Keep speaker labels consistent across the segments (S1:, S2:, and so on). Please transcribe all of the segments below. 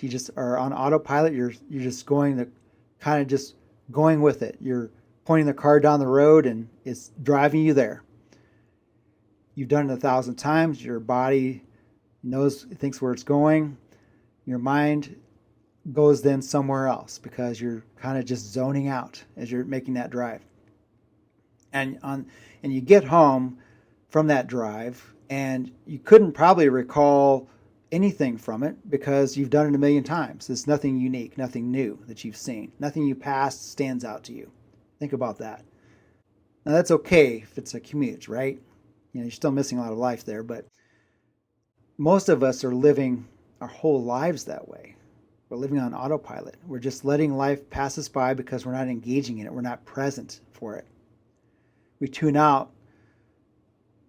S1: You just are on autopilot. You're just going the kind of just going with it. You're pointing the car down the road and it's driving you there. You've done it 1,000 times. Your body thinks where it's going. Your mind goes then somewhere else because you're kind of just zoning out as you're making that drive. And you get home from that drive and you couldn't probably recall anything from it because you've done it a million times. There's nothing unique, nothing new that you've seen. Nothing you passed stands out to you. Think about that. Now that's okay if it's a commute, right? You're still missing a lot of life there, but most of us are living our whole lives that way. We're living on autopilot. We're just letting life pass us by because we're not engaging in it. We're not present for it. We tune out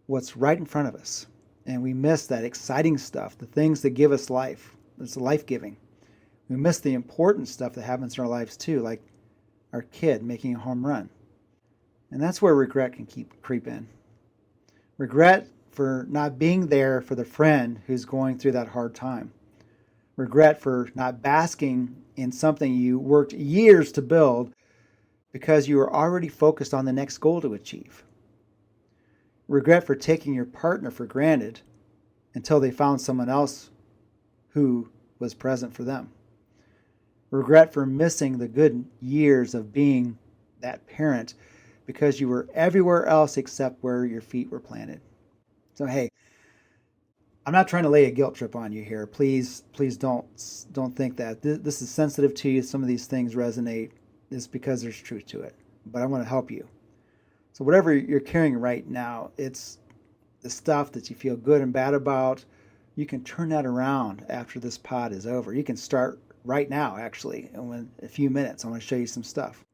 S1: what's right in front of us. And we miss that exciting stuff, the things that give us life. It's life-giving. We miss the important stuff that happens in our lives too, like our kid making a home run. And that's where regret can creep in. Regret for not being there for the friend who's going through that hard time. Regret for not basking in something you worked years to build because you were already focused on the next goal to achieve. Regret for taking your partner for granted until they found someone else who was present for them. Regret for missing the good years of being that parent because you were everywhere else except where your feet were planted. So hey, I'm not trying to lay a guilt trip on you here. Please don't think that this is sensitive to you. Some of these things resonate. It's because there's truth to it. But I want to help you. So whatever you're carrying right now, it's the stuff that you feel good and bad about. You can turn that around after this pod is over. You can start right now, actually. And in a few minutes, I want to show you some stuff.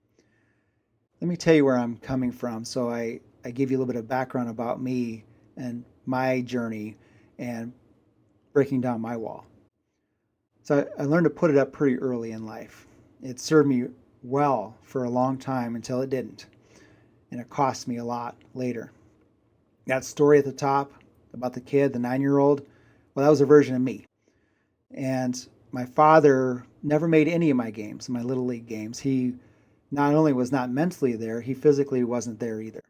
S1: Let me tell you where I'm coming from. So I give you a little bit of background about me and my journey and breaking down my wall. So I learned to put it up pretty early in life. It served me well for a long time until it didn't. And it cost me a lot later. That story at the top about the kid, the 9-year-old, well, that was a version of me. And my father never made any of my games, my Little League games. He not only was not mentally there, he physically wasn't there either.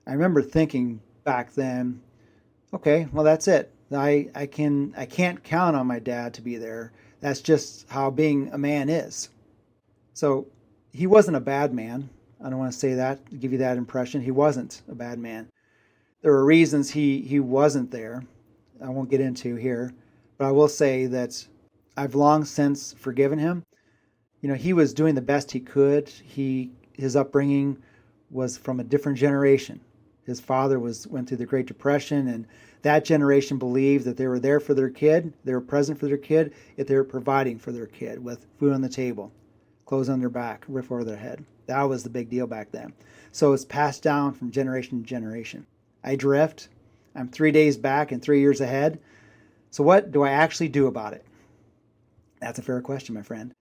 S1: I remember thinking back then, okay, well, that's it. I can't count on my dad to be there. That's just how being a man is. So he wasn't a bad man. I don't want to say that, give you that impression. He wasn't a bad man. There were reasons he wasn't there. I won't get into here, but I will say that I've long since forgiven him. He was doing the best he could. His upbringing was from a different generation. His father went through the Great Depression, and that generation believed that they were there for their kid, they were present for their kid, if they were providing for their kid with food on the table, clothes on their back, roof over their head. That was the big deal back then. So it's passed down from generation to generation. I drift. I'm 3 days back and 3 years ahead. So what do I actually do about it? That's a fair question, my friend.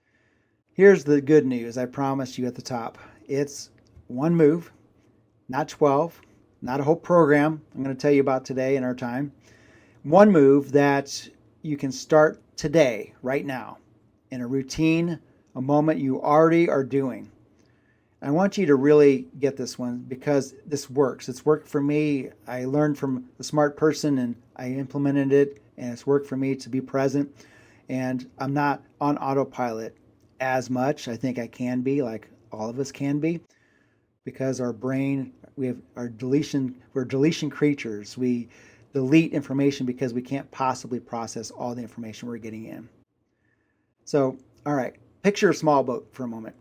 S1: Here's the good news I promised you at the top. It's one move, not 12, not a whole program I'm going to tell you about today in our time. One move that you can start today, right now, in a routine, a moment you already are doing. I want you to really get this one because this works. It's worked for me. I learned from a smart person and I implemented it, and it's worked for me to be present. And I'm not on autopilot as much. I think I can be, like all of us can be, because our brain, we're deletion creatures. We delete information because we can't possibly process all the information we're getting in. So, all right, picture a small boat for a moment.